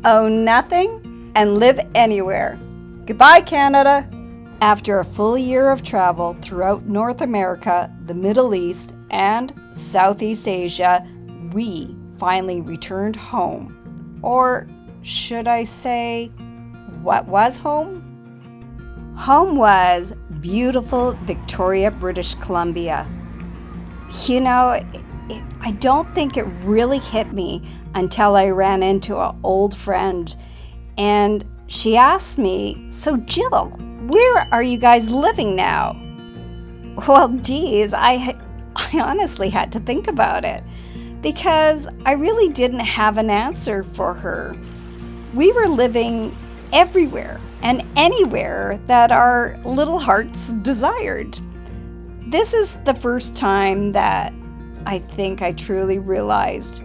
own nothing, and live anywhere. Goodbye, Canada. After a full year of travel throughout North America, the Middle East, and Southeast Asia, we finally returned home. Or should I say, what was home? Home was beautiful Victoria, British Columbia. I don't think it really hit me until I ran into an old friend, and she asked me, "So Jill, where are you guys living now?" Well, geez, I honestly had to think about it because I really didn't have an answer for her. We were living everywhere and anywhere that our little hearts desired. This is the first time that I think I truly realized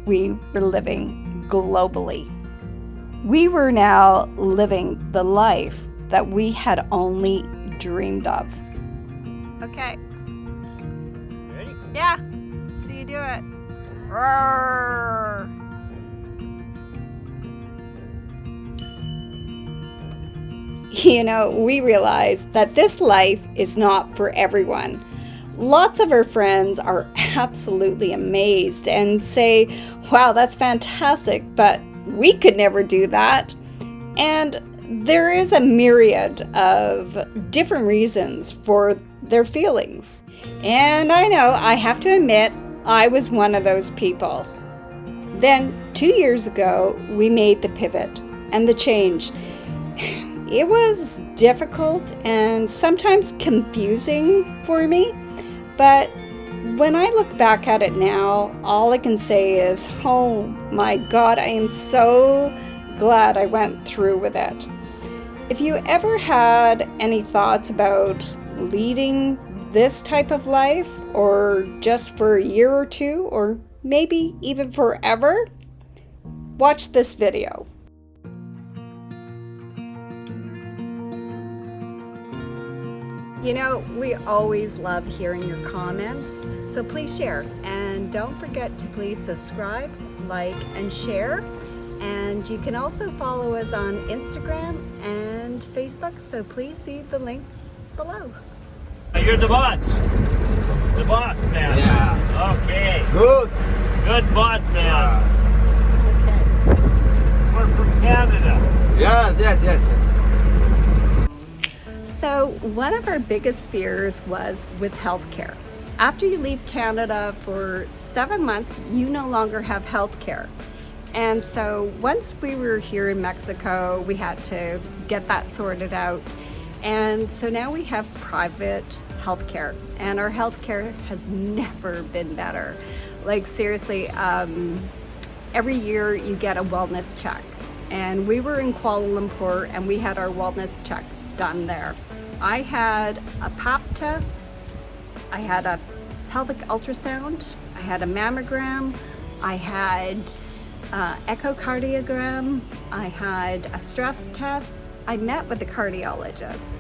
we were living globally. We were now living the life that we had only dreamed of. Okay. Ready? Yeah. See you do it. Roar. We realized that this life is not for everyone. Lots of our friends are absolutely amazed and say, "Wow, that's fantastic, but we could never do that." And there is a myriad of different reasons for their feelings. And I know, I have to admit, I was one of those people. Then 2 years ago, we made the pivot and the change. It was difficult and sometimes confusing for me, but when I look back at it now, all I can say is, oh my God, I am so glad I went through with it. If you ever had any thoughts about leading this type of life, or just for a year or two, or maybe even forever, watch this video. We always love hearing your comments, so please share. And don't forget to please subscribe, like, and share. And you can also follow us on Instagram and Facebook, so please see the link below. You're the boss. The boss, man. Yeah. Okay. Good. Good boss, man. We're from Canada. Yes. So one of our biggest fears was with healthcare. After you leave Canada for 7 months, you no longer have healthcare. And so once we were here in Mexico, we had to get that sorted out. And so now we have private healthcare, and our healthcare has never been better. Like seriously, every year you get a wellness check. And we were in Kuala Lumpur and we had our wellness check done there. I had a pap test, I had a pelvic ultrasound, I had a mammogram, I had echocardiogram, I had a stress test. I met with the cardiologist,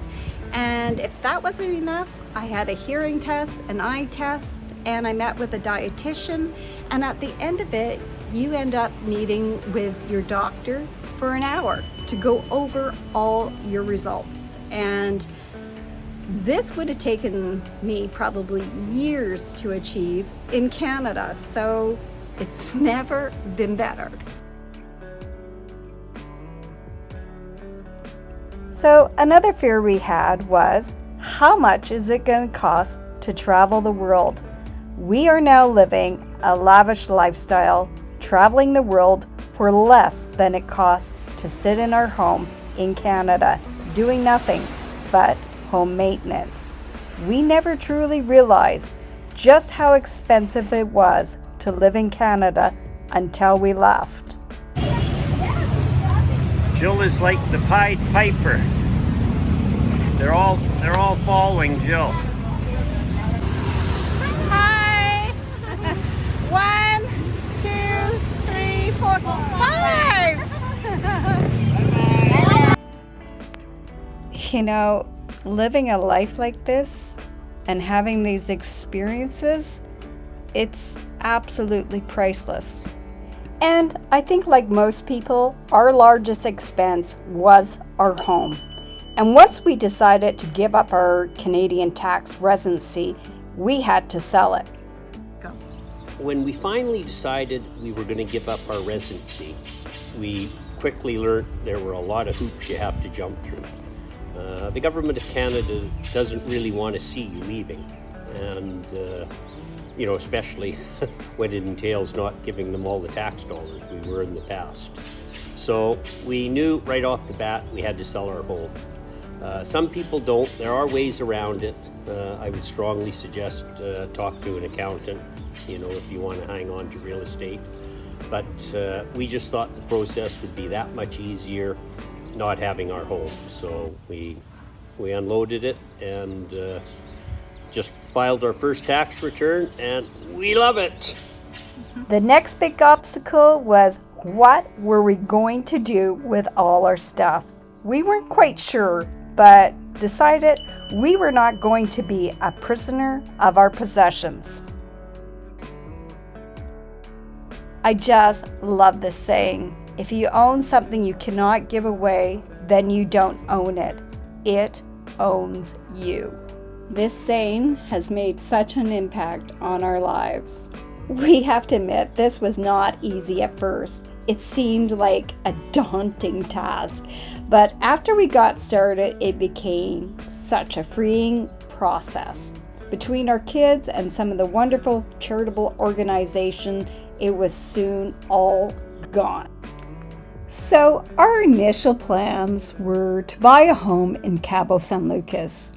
and if that wasn't enough, I had a hearing test, an eye test, and I met with a dietitian. And at the end of it, you end up meeting with your doctor for an hour to go over all your results. And this would have taken me probably years to achieve in Canada, so it's never been better. So another fear we had was, how much is it going to cost to travel the world? We are now living a lavish lifestyle, traveling the world for less than it costs to sit in our home in Canada, doing nothing but home maintenance. We never truly realized just how expensive it was to live in Canada until we left. Jill is like the Pied Piper. They're all following Jill. Hi! 1, 2, 3, 4, 5! Living a life like this and having these experiences, it's absolutely priceless. And I think, like most people, our largest expense was our home. And once we decided to give up our Canadian tax residency, we had to sell it. When we finally decided we were going to give up our residency, we quickly learned there were a lot of hoops you have to jump through. The government of Canada doesn't really want to see you leaving, and especially when it entails not giving them all the tax dollars we were in the past. So we knew right off the bat we had to sell our home. Some people don't. There are ways around it. I would strongly suggest talk to an accountant, if you want to hang on to real estate. But we just thought the process would be that much easier not having our home. So we unloaded it and just filed our first tax return, and we love it. The next big obstacle was, what were we going to do with all our stuff? We weren't quite sure, but decided we were not going to be a prisoner of our possessions. I just love this saying. If you own something you cannot give away, then you don't own it. It owns you. This saying has made such an impact on our lives. We have to admit, this was not easy at first. It seemed like a daunting task, but after we got started, it became such a freeing process. Between our kids and some of the wonderful charitable organizations, it was soon all gone. So our initial plans were to buy a home in Cabo San Lucas.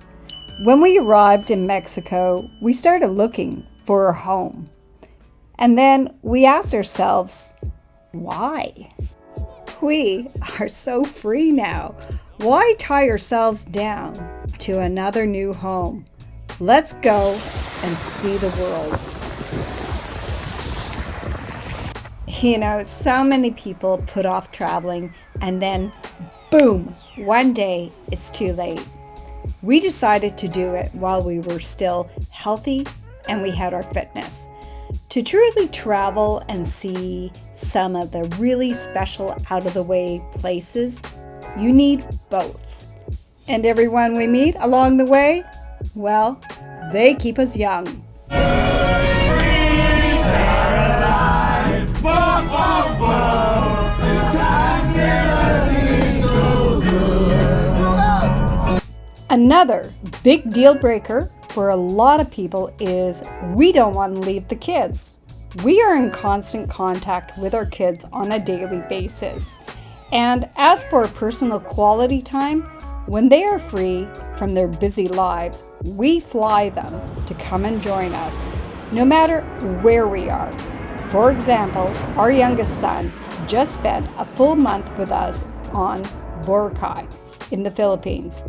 When we arrived in Mexico, we started looking for a home. And then we asked ourselves, why? We are so free now. Why tie ourselves down to another new home? Let's go and see the world. So many people put off traveling, and then boom, one day it's too late. We decided to do it while we were still healthy and we had our fitness. To truly travel and see some of the really special out-of-the-way places, you need both. And everyone we meet along the way, well, they keep us young. Another big deal breaker for a lot of people is we don't want to leave the kids. We are in constant contact with our kids on a daily basis. And as for personal quality time, when they are free from their busy lives, we fly them to come and join us, no matter where we are. For example, our youngest son just spent a full month with us on Boracay in the Philippines.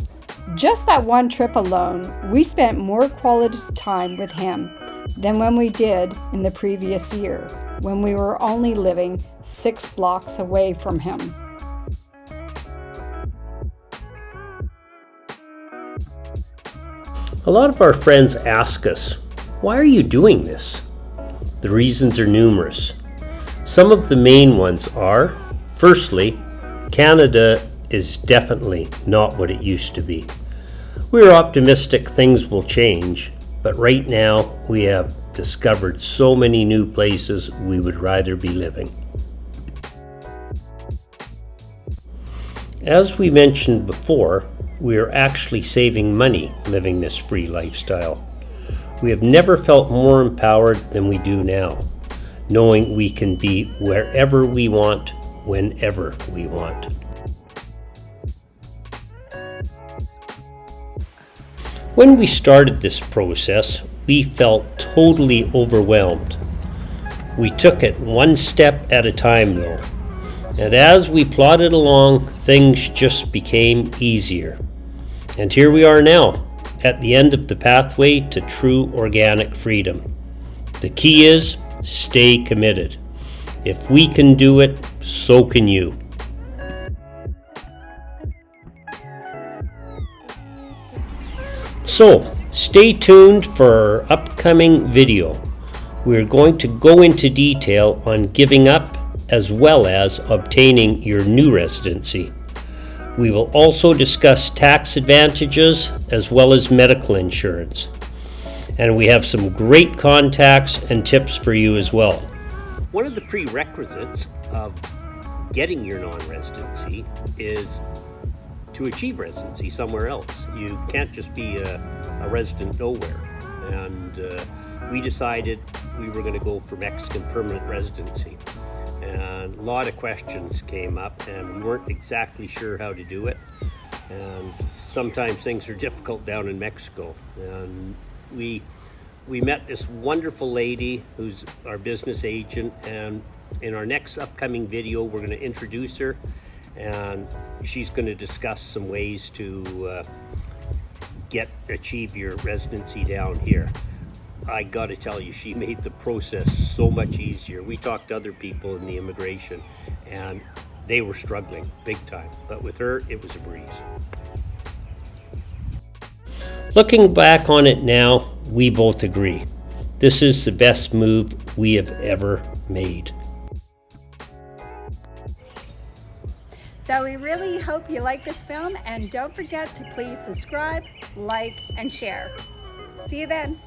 Just that one trip alone, we spent more quality time with him than when we did in the previous year, when we were only living 6 blocks away from him. A lot of our friends ask us, why are you doing this? The reasons are numerous. Some of the main ones are, firstly, Canada is definitely not what it used to be. We're optimistic things will change, but right now we have discovered so many new places we would rather be living. As we mentioned before, we are actually saving money living this free lifestyle. We have never felt more empowered than we do now, knowing we can be wherever we want, whenever we want. When we started this process, we felt totally overwhelmed. We took it one step at a time though, and as we plodded along, things just became easier. And here we are now, at the end of the pathway to true organic freedom. The key is, stay committed. If we can do it, so can you. So, stay tuned for our upcoming video. We're going to go into detail on giving up as well as obtaining your new residency. We will also discuss tax advantages as well as medical insurance. And we have some great contacts and tips for you as well. One of the prerequisites of getting your non-residency is to achieve residency somewhere else. You can't just be a resident nowhere. And we decided we were going to go for Mexican permanent residency. And a lot of questions came up and we weren't exactly sure how to do it. And sometimes things are difficult down in Mexico. And we met this wonderful lady who's our business agent, and in our next upcoming video we're going to introduce her, and she's going to discuss some ways to achieve your residency down here. I got to tell you, she made the process so much easier. We talked to other people in the immigration and they were struggling big time, but with her it was a breeze. Looking back on it now, we both agree. This is the best move we have ever made. So we really hope you like this film, and don't forget to please subscribe, like, and share. See you then.